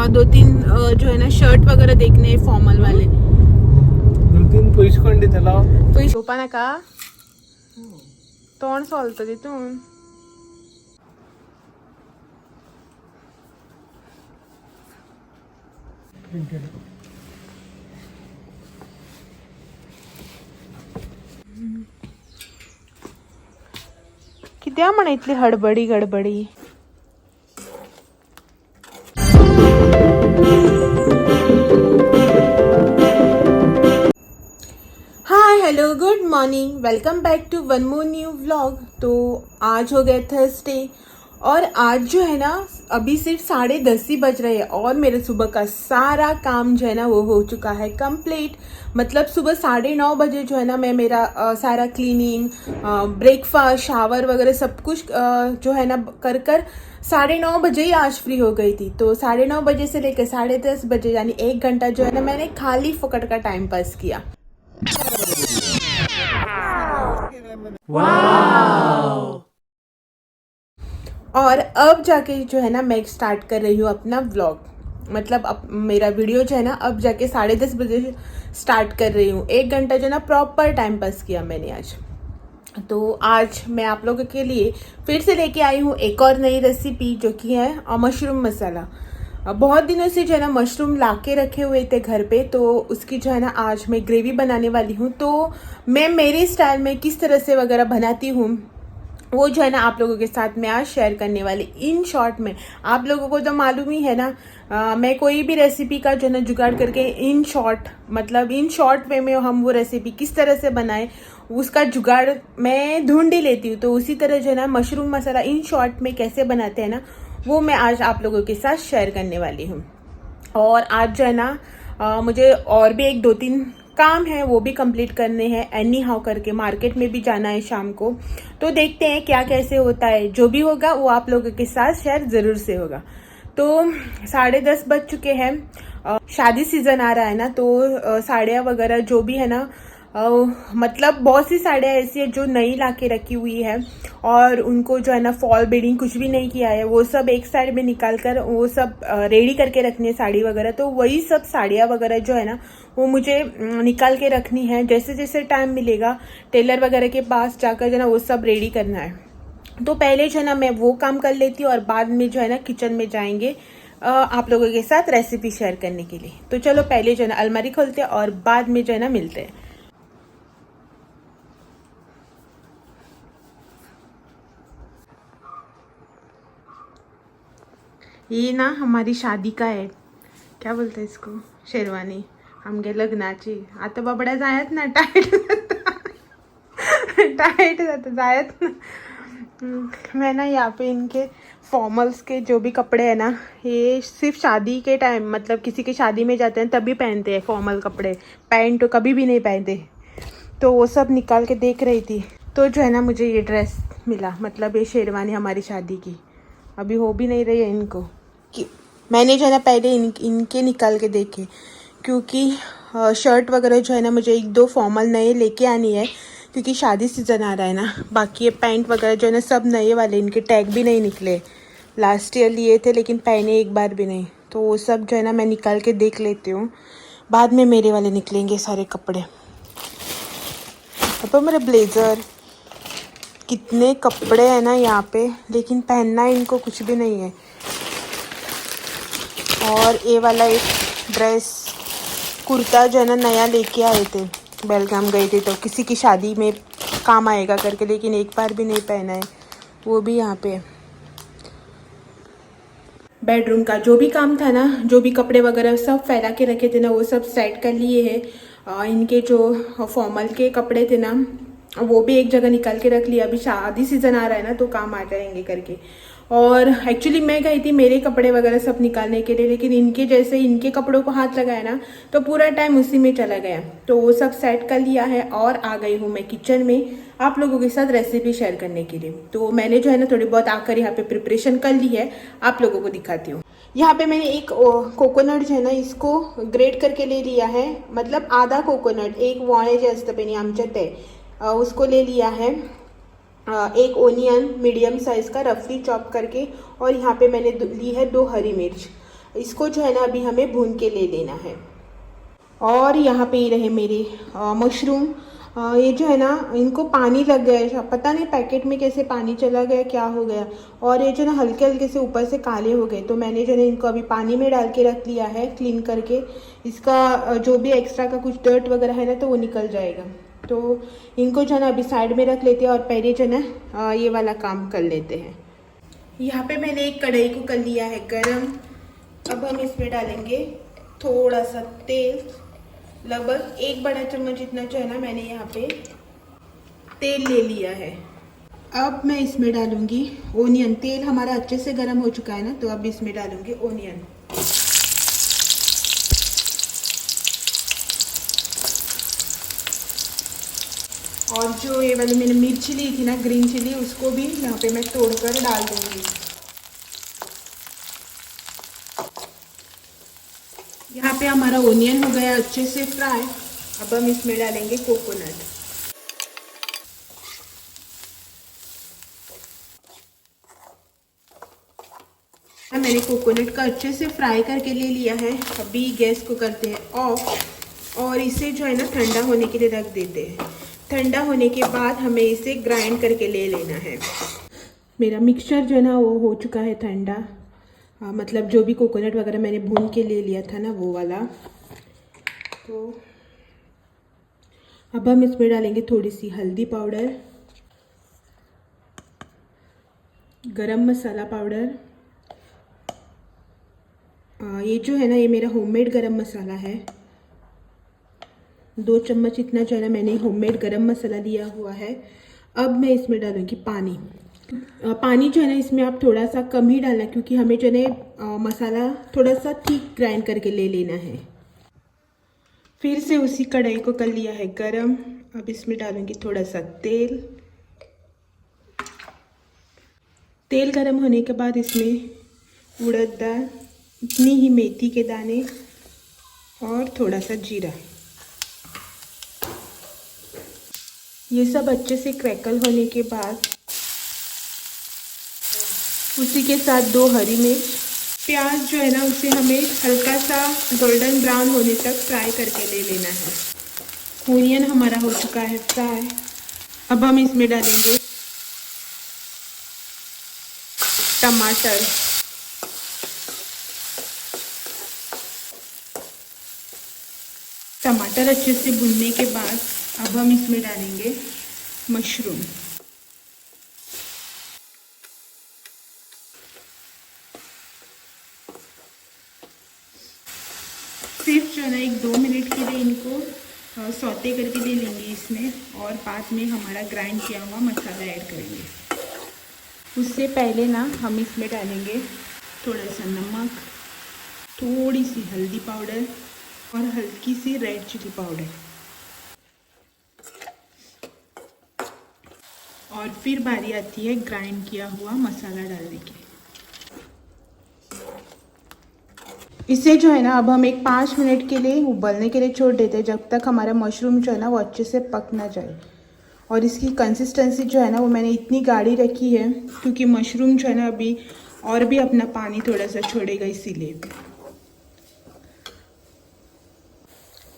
2-3 जो है ना शर्ट वगैरह देखने हैं फॉर्मल वाले. 2-3 पैसे त्याला झोपा नका तोंड सोलतं तिथून. किती म्हणा इथली हडबडी गडबडी. Hi hello good morning, welcome back to one more new vlog. तो आज हो गया थर्सडे और आज जो है ना अभी सिर्फ 10:30 ही बज रहे हैं और मेरे सुबह का सारा काम जो है ना वो हो चुका है कंप्लीट. मतलब सुबह 9:30 बजे जो है ना मैं मेरा सारा क्लीनिंग, ब्रेकफास्ट, शावर वगैरह सब कुछ जो है ना कर 9:30 बजे ही आज फ्री हो गई थी. तो 9:30 बजे से लेकर 10:30 बजे यानी 1 घंटा जो है ना मैंने खाली फुकट का टाइम पास किया. और अब जाके जो है ना मैं स्टार्ट कर रही हूँ अपना व्लॉग. मतलब अब मेरा वीडियो जो है ना अब जाके 10:30 बजे स्टार्ट कर रही हूँ. 1 घंटा जो है ना प्रॉपर टाइम पास किया मैंने आज. तो आज मैं आप लोगों के लिए फिर से लेके आई हूँ एक और नई रेसिपी जो कि है मशरूम मसाला. बहुत दिनों से जो है ना मशरूम लाके रखे हुए थे घर पे, तो उसकी जो है ना आज मैं ग्रेवी बनाने वाली हूँ. तो मैं मेरे स्टाइल में किस तरह से वगैरह बनाती हूँ वो जो है ना आप लोगों के साथ मैं आज शेयर करने वाली. इन शॉर्ट में आप लोगों को तो मालूम ही है ना, मैं कोई भी रेसिपी का जो है ना जुगाड़ करके इन शॉर्ट वे में हम वो रेसिपी किस तरह से बनाए उसका जुगाड़ मैं ढूंढ ही लेती हूँ. तो उसी तरह जो है ना मशरूम मसाला इन शॉर्ट में कैसे बनाते हैं ना वो मैं आज आप लोगों के साथ शेयर करने वाली हूँ. और आज जो है ना मुझे और भी 1-2-3 काम है वो भी कंप्लीट करने हैं. एनी हाउ करके मार्केट में भी जाना है शाम को. तो देखते हैं क्या कैसे होता है. जो भी होगा वो आप लोगों के साथ शेयर जरूर से होगा. तो 10:30 बज चुके हैं. शादी सीजन आ रहा है ना, तो साड़ियाँ वगैरह जो भी है ना मतलब बहुत सी साड़ियाँ ऐसी है जो नई लाके रखी हुई है और उनको जो है ना फॉल बीडिंग कुछ भी नहीं किया है, वो सब एक साइड में निकाल कर वो सब रेडी करके रखनी है साड़ी वगैरह. तो वही सब साड़ियाँ वगैरह जो है ना वो मुझे निकाल के रखनी है. जैसे जैसे टाइम मिलेगा टेलर वगैरह के पास जाकर जो है ना वो सब रेडी करना है. तो पहले जो है ना मैं वो काम कर लेती हूँ और बाद में जो है ना किचन में जाएंगे आप लोगों के साथ रेसिपी शेयर करने के लिए. तो चलो पहले जो है ना अलमारी खोलते हैं और बाद में जो है ना मिलते हैं. ये ना हमारी शादी का है, क्या बोलते हैं इसको, शेरवानी. आमगे लग्नाची. आता बाबड्या जायत ना टाईट टाईट जायत ना. मैं ना यहाँ पे इनके फॉर्मल्स के जो भी कपड़े हैं ना ये सिर्फ शादी के टाइम मतलब किसी की शादी में जाते हैं तभी पहनते हैं फॉर्मल कपड़े. पैंट तो कभी भी नहीं पहनते. तो वो सब निकाल के देख रही थी तो जो है ना मुझे ये ड्रेस मिला. मतलब ये शेरवानी हमारी शादी की अभी हो भी नहीं रही है इनको कि मैंने जो है ना पहले इनके निकाल के देखे क्योंकि शर्ट वगैरह जो है ना मुझे 1-2 फॉर्मल नए लेके आनी है क्योंकि शादी सीजन आ रहा है ना. बाकी ये पैंट वगैरह जो है ना सब नए वाले, इनके टैग भी नहीं निकले. लास्ट ईयर लिए थे लेकिन पहने एक बार भी नहीं. तो वो सब जो है ना मैं निकाल के देख लेती हूँ, बाद में मेरे वाले निकलेंगे सारे कपड़े. अब मेरे ब्लेज़र कितने कपड़े हैं ना यहाँ पे लेकिन पहनना इनको कुछ भी नहीं है. और ये वाला एक ड्रेस कुर्ता जो है ना नया लेके आए थे, बेलगाम गए थे तो किसी की शादी में काम आएगा करके, लेकिन एक बार भी नहीं पहना है. वो भी यहाँ पे बेडरूम का जो भी काम था ना, जो भी कपड़े वगैरह सब फैला के रखे थे ना वो सब सेट कर लिए हैं. इनके जो फॉर्मल के कपड़े थे ना वो भी एक जगह निकाल के रख लिया. अभी शादी सीजन आ रहा है ना तो काम आ जाएंगे करके. और एक्चुअली मैं गई थी मेरे कपड़े वगैरह सब निकालने के लिए, लेकिन इनके जैसे इनके कपड़ों को हाथ लगाया ना तो पूरा टाइम उसी में चला गया. तो वो सब सेट कर लिया है और आ गई हूँ मैं किचन में आप लोगों के साथ रेसिपी शेयर करने के लिए. तो मैंने जो है ना थोड़ी बहुत आकर यहाँ पे प्रिपरेशन कर ली है, आप लोगों को दिखाती हूँ. यहाँ पे मैंने एक कोकोनट जो है ना इसको ग्रेट करके ले लिया है. मतलब आधा कोकोनट, एक वाणे जे असतं पेनी आमच्या ते उसको ले लिया है. एक ओनियन मीडियम साइज़ का रफली चॉप करके, और यहाँ पे मैंने ली है 2 हरी मिर्च. इसको जो है ना अभी हमें भून के ले लेना है। और यहाँ पे ये रहे मेरे मशरूम। ये जो है ना इनको पानी लग गया है, पता नहीं पैकेट में कैसे पानी चला गया, क्या हो गया। और ये जो ना हल्के हल्के से ऊपर से काले हो गए, तो मैंने जो है इनको अभी पानी में डाल के रख लिया है क्लीन करके। इसका जो भी एक्स्ट्रा का कुछ डर्ट वगैरह है ना तो वो निकल जाएगा। तो इनको जो है ना अभी साइड में रख लेते हैं और पहले जो है ना ये वाला काम कर लेते हैं। यहाँ पे मैंने एक कढ़ाई को कर लिया है गरम। अब हम इसमें डालेंगे थोड़ा सा तेल, लगभग 1 बड़ा चम्मच इतना जो है ना मैंने यहाँ पे तेल ले लिया है। अब मैं इसमें डालूंगी ओनियन। तेल हमारा अच्छे से गर्म हो चुका है ना, तो अब इसमें डालूंगी ओनियन। और जो ये वाली मैंने मिर्ची ली थी ना, ग्रीन चिली, उसको भी यहाँ पे मैं तोड़कर डाल दूंगी। यहाँ पे हमारा ओनियन हो गया अच्छे से फ्राई। अब हम इसमें डालेंगे कोकोनट। मैंने कोकोनट का अच्छे से फ्राई करके ले लिया है। अभी गैस को करते हैं ऑफ और इसे जो है ना ठंडा होने के लिए रख देते हैं। ठंडा होने के बाद हमें इसे ग्राइंड करके ले लेना है। मेरा मिक्सचर जो है ना वो हो चुका है ठंडा। मतलब जो भी कोकोनट वगैरह मैंने भून के ले लिया था ना वो वाला। तो अब हम इसमें डालेंगे थोड़ी सी हल्दी पाउडर, गरम मसाला पाउडर। ये जो है ना ये मेरा होममेड गरम मसाला है। 2 चम्मच इतना जो है ना मैंने होममेड गरम मसाला लिया हुआ है। अब मैं इसमें डालूंगी पानी। पानी जो है ना इसमें आप थोड़ा सा कम ही डालना, क्योंकि हमें जो है मसाला थोड़ा सा थिक ग्राइंड करके ले लेना है। फिर से उसी कढ़ाई को कर लिया है गरम। अब इसमें डालूंगी थोड़ा सा तेल। तेल गरम होने के बाद इसमें उड़द दाल, इतनी ही मेथी के दाने और थोड़ा सा जीरा। ये सब अच्छे से क्रैकल होने के बाद उसी के साथ 2 हरी मिर्च, प्याज जो है ना उसे हमें हल्का सा गोल्डन ब्राउन होने तक फ्राई करके ले लेना है। ओनियन हमारा हो चुका है फ्राई। अब हम इसमें डालेंगे टमाटर। टमाटर अच्छे से भुनने के बाद अब हम इसमें डालेंगे मशरूम। सिर्फ जो है ना 1-2 मिनट के लिए इनको सौते करके ले लेंगे इसमें, और बाद में हमारा ग्राइंड किया हुआ मसाला ऐड करेंगे। उससे पहले ना हम इसमें डालेंगे थोड़ा सा नमक, थोड़ी सी हल्दी पाउडर और हल्की सी रेड चिली पाउडर। और फिर बारी आती है ग्राइंड किया हुआ मसाला डालने की। इसे जो है ना अब हम एक 5 मिनट के लिए उबलने के लिए छोड़ देते हैं, जब तक हमारा मशरूम जो है ना वो अच्छे से पक ना जाए। और इसकी कंसिस्टेंसी जो है ना वो मैंने इतनी गाढ़ी रखी है क्योंकि मशरूम जो है ना अभी और भी अपना पानी थोड़ा सा छोड़ेगा, इसीलिए।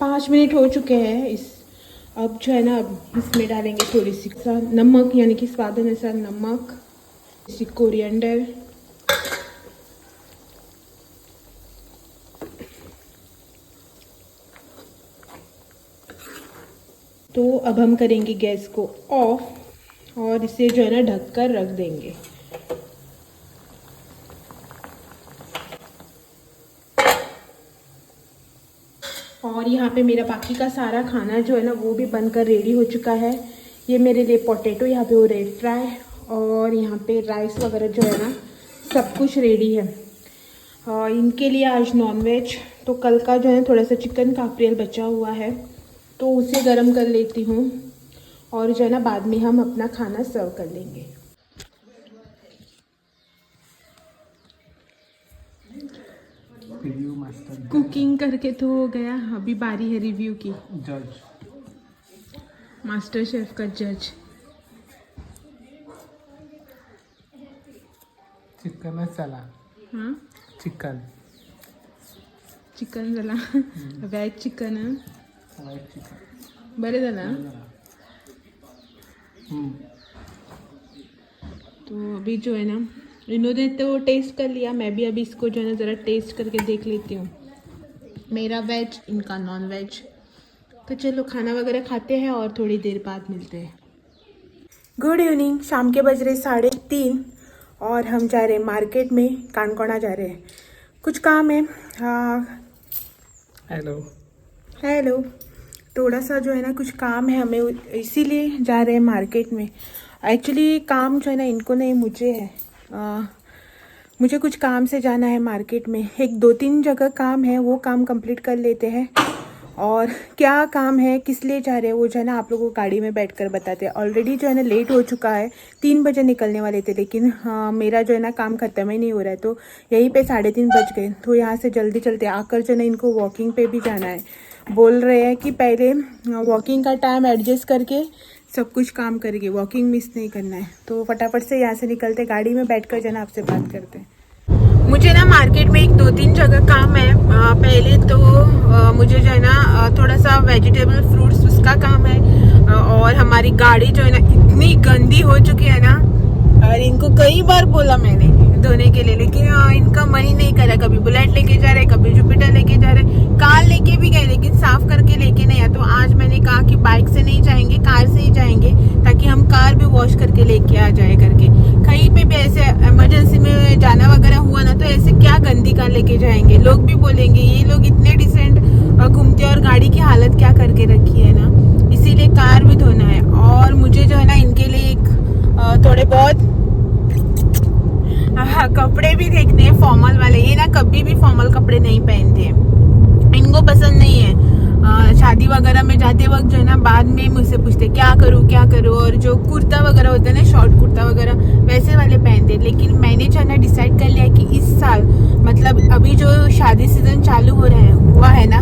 5 मिनट हो चुके हैं। अब जो है ना अब इसमें डालेंगे थोड़ी सी नमक, यानी कि स्वाद अनुसार नमक, इसी कोरिएंडर, तो अब हम करेंगे गैस को ऑफ और इसे जो है ना ढककर रख देंगे। और यहाँ पे मेरा बाकी का सारा खाना जो है ना वो भी बनकर रेडी हो चुका है। ये मेरे लिए पोटैटो यहाँ पे हो रहे फ्राई, और यहाँ पे राइस वगैरह जो है ना सब कुछ रेडी है। इनके लिए आज नॉनवेज, तो कल का जो है थोड़ा सा चिकन काफरियल बचा हुआ है, तो उसे गर्म कर लेती हूँ और जो है ना बाद में हम अपना खाना सर्व कर लेंगे। रिव्यू मास्टर कुकिंग करके तो हो गया, अभी बारी है रिव्यू की। जज, मास्टर शेफ का जज। चिकन मसाला, हाँ चिकन चिकन झाला वेज चिकन बरे झाला. तो अभी जो है ना इन्होंने तो टेस्ट कर लिया, मैं भी अभी इसको जो है ना ज़रा टेस्ट करके देख लेती हूँ. मेरा वेज, इनका नॉन वेज. तो चलो खाना वगैरह खाते हैं और थोड़ी देर बाद मिलते हैं. Good evening. शाम के बज रहे 3:30 और हम जा रहे हैं मार्केट में. कानकोना जा रहे हैं, कुछ काम है. Hello hello. थोड़ा सा जो है ना कुछ काम है हमें, इसीलिए जा रहे हैं मार्केट में. एक्चुअली काम जो है ना इनको नहीं मुझे है. मुझे कुछ काम से जाना है मार्केट में. 1-2-3 जगह काम है, वो काम कंप्लीट कर लेते हैं. और क्या काम है, किस लिए जा रहे हैं, वो जो है ना आप लोगों को गाड़ी में बैठकर बताते हैं. ऑलरेडी जो है ना लेट हो चुका है. 3 बजे निकलने वाले थे, लेकिन मेरा जो है ना काम ख़त्म ही नहीं हो रहा है. तो यहीं पे 3:30 बज गए. तो यहाँ से जल्दी चलते आकर जो है ना इनको वॉकिंग पे भी जाना है. बोल रहे हैं कि पहले वॉकिंग का टाइम एडजस्ट करके सब कुछ काम करेंगे, वॉकिंग मिस नहीं करना है. तो फटाफट से यहाँ से निकलते, गाड़ी में बैठकर जो है ना आपसे बात करते हैं. मुझे ना मार्केट में 1-2-3 जगह काम है. पहले तो मुझे जो है ना थोड़ा सा वेजिटेबल फ्रूट्स उसका काम है. और हमारी गाड़ी जो है ना इतनी गंदी हो चुकी है ना, और इनको कई बार बोला मैंने धोने के लिए, लेकिन इनका मन ही नहीं करा. कभी बुलेट लेके जा रहे, कभी जुपिटर लेके जा रहे, कार लेके भी गए लेकिन साफ करके लेके नहीं आया. तो आज मैंने कहा कि बाइक से नहीं जाएंगे, कार से ही जाएंगे, ताकि हम कार भी वॉश करके लेके आ जाए करके. कहीं पे भी ऐसे इमरजेंसी में जाना वगैरह हुआ ना, तो ऐसे क्या गंदी कार लेके जाएंगे. लोग भी बोलेंगे ये लोग इतने डिसेंट घूमते और गाड़ी की हालत क्या करके रखी है ना. इसीलिए कार भी धोना है. और मुझे जो है ना इनके लिए एक थोड़े बहुत कपड़े भी देखने हैं, फॉर्मल वाले. ये ना कभी भी फॉर्मल कपड़े नहीं पहनते हैं, इनको पसंद नहीं है. शादी वगैरह में जाते वक्त जो है ना बाद में मुझसे पूछते क्या करूँ. और जो कुर्ता वगैरह होता है ना, शॉर्ट कुर्ता वगैरह, वैसे वाले पहनते. लेकिन मैंने जो है ना डिसाइड कर लिया कि इस साल मतलब अभी जो शादी सीजन चालू हुआ है ना,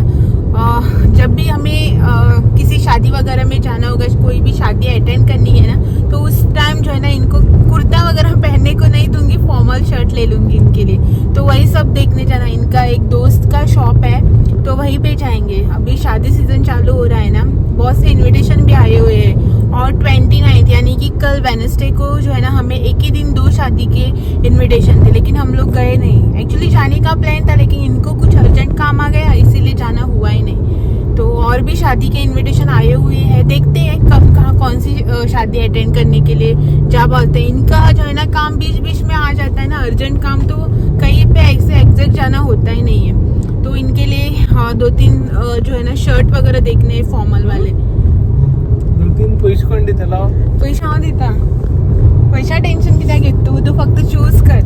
जब भी हमें किसी शादी वगैरह में जाना होगा, कोई भी शादी अटेंड करनी है ना, तो उस टाइम जो है ना इनको कुर्ता वगैरह पहनने को नहीं दूंगी, फॉर्मल शर्ट ले लूंगी इनके लिए. तो वही सब देखने जाना. इनका एक दोस्त का शॉप है, तो वहीं पे जाएंगे. अभी शादी सीजन चालू हो रहा है ना, बहुत से इनविटेशन भी आए हुए हैं. और 29 यानी कि कल वेडनेसडे को जो है ना हमें एक ही दिन 2 शादी के इनविटेशन थे, लेकिन हम लोग गए नहीं. एक्चुअली जाने का प्लान था, लेकिन इनको कुछ अर्जेंट काम आ गया, इसीलिए जाना हुआ ही नहीं. तो और भी शादी के इनविटेशन आए हुए हैं, देखते हैं कब कहाँ कौन सी शादी अटेंड करने के लिए जा पाते हैं. इनका जो है ना काम बीच बीच में आ जाता है ना, अर्जेंट काम, तो कहीं पे ऐसे एग्जैक्ट जाना होता ही नहीं है. तो इनके लिए 2-3 जो है ना शर्ट वगैरह देखने हैं, फॉर्मल वाले. 2-3 पैसे त्याला पैसा हांव दिता, पैसा टेन्शन कित्याक घेता तू फक्त चूज कर.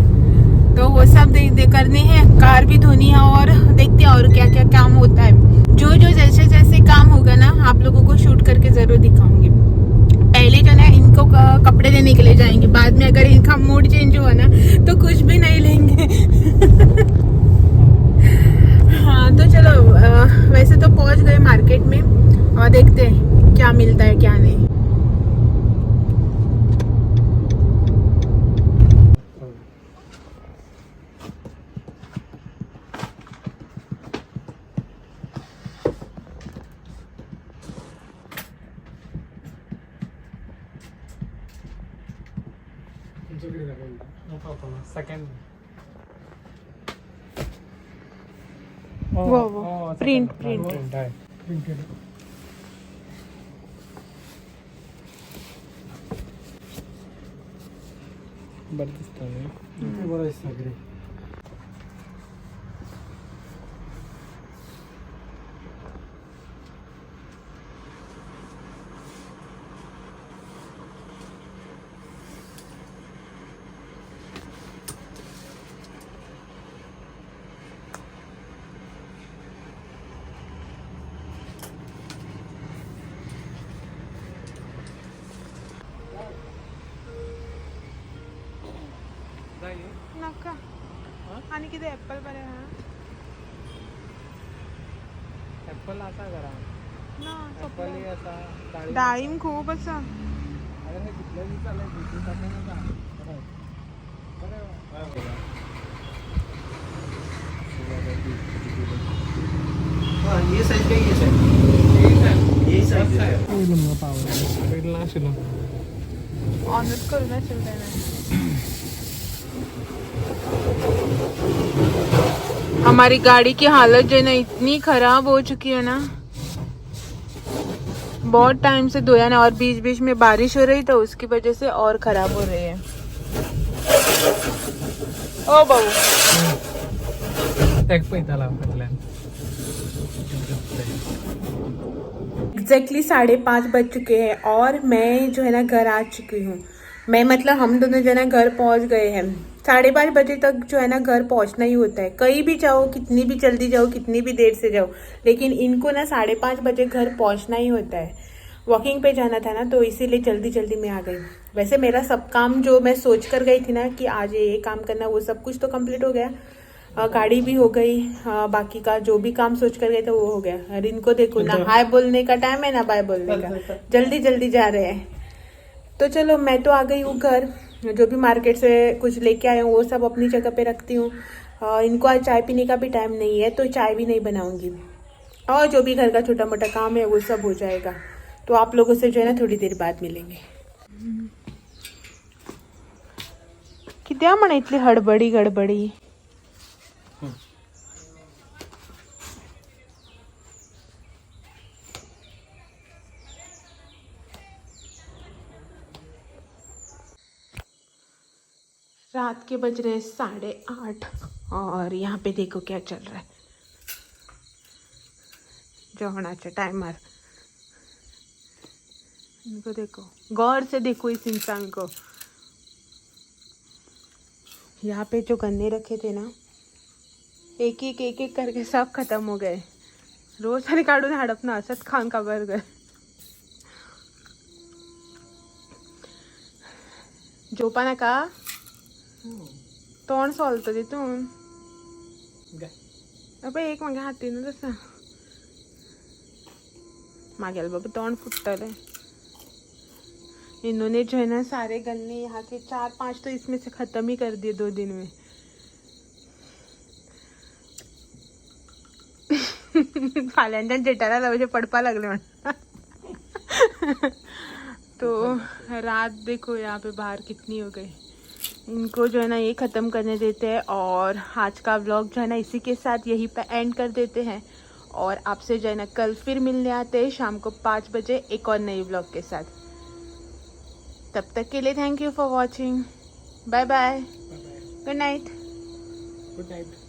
तो वो सब करने हैं, कार भी धोनी है. और देखते हैं और क्या क्या काम होता है. जो जैसे जैसे काम होगा ना आप लोगों को शूट करके जरूर दिखाऊंगी. पहले जो ना इनको कपड़े लेने के लिए जाएंगे, बाद में अगर इनका मूड चेंज हुआ ना तो कुछ भी नहीं लेंगे. हाँ तो चलो, वैसे तो पहुंच गए मार्केट में और देखते हैं क्या मिलता है क्या नहीं. सेकंड वो प्रिंट आहे. बरं दिसतं. बरं सगळे नका. आणि किती ऍपल बरे हा ऍपल असा करा ना, ऍपल हे असा डाळिंब खूप असा. अरे हे कुठल्याही चालेल बिझनेस आपण ना बरं ये साइज का ये साइज ये साइज है पावर नाशिलो ऑनच करू ना चलते हमारी गाड़ी की हालत जो है ना इतनी खराब हो चुकी है ना, बहुत टाइम से धोया ना, और बीच बीच में बारिश हो रही तो उसकी वजह से और खराब हो रही है। ओ बाबू एग्जैक्टली 5:30 बज चुके हैं और मैं जो है ना घर आ चुकी हूँ। मैं मतलब हम दोनों जो है ना घर पहुँच गए हैं। 5:30 बजे तक जो है ना घर पहुँचना ही होता है, कहीं भी जाओ, कितनी भी जल्दी जाओ, कितनी भी देर से जाओ, लेकिन इनको ना 5:30 बजे घर पहुँचना ही होता है। वॉकिंग पे जाना था ना, तो इसीलिए जल्दी जल्दी में आ गई। वैसे मेरा सब काम जो मैं सोच कर गई थी ना कि आज ये काम करना, वो सब कुछ तो कंप्लीट हो गया। गाड़ी भी हो गई, बाकी का जो भी काम सोच कर गए थे वो हो गया। और इनको देखो ना, हाय बोलने का टाइम है ना बाय बोलने का, जल्दी जल्दी जा रहे हैं। तो चलो मैं तो आ गई हूँ घर। जो भी मार्केट से कुछ लेके आए हूँ वो सब अपनी जगह पे रखती हूँ। इनको आज चाय पीने का भी टाइम नहीं है तो चाय भी नहीं बनाऊंगी, और जो भी घर का छोटा मोटा काम है वो सब हो जाएगा। तो आप लोगों से जो है ना थोड़ी देर बाद मिलेंगे। कित्या म्हणा इतली हडबडी गडबडी। रात के बज रहे 8:30 और यहाँ पे देखो क्या चल रहा है। जवनाचा टाइमर, इनको देखो, गौर से देखो इस इंसान को। यहाँ पे जो गन्ने रखे थे ना, एक एक करके सब खत्म हो गए। रोज सारे काढून हडपणं असंच खाऊन का बर्गर। झोपा नका, तोंड सोलतं तिथून। अबे एक मागे हातीनं तसं मागेल बाबा, तोंड फुटतलंय। इन्होंने जो है ना सारे गन्ने यहाँ के 4-5 तो इसमें से खत्म ही कर दिए 2 दिन में। फाल्यांच्या जेटाला लावायचे पडपा लागले म्हणा। तो रात देखो यहाँ पे बाहर कितनी हो गई। इनको जो है ना ये ख़त्म करने देते हैं और आज का व्लॉग जो है ना इसी के साथ यहीं पे एंड कर देते हैं। और आपसे जो है ना कल फिर मिलने आते हैं शाम को 5 बजे एक और नई व्लॉग के साथ। तब तक के लिए thank you for watching. Bye bye, good night. Good night.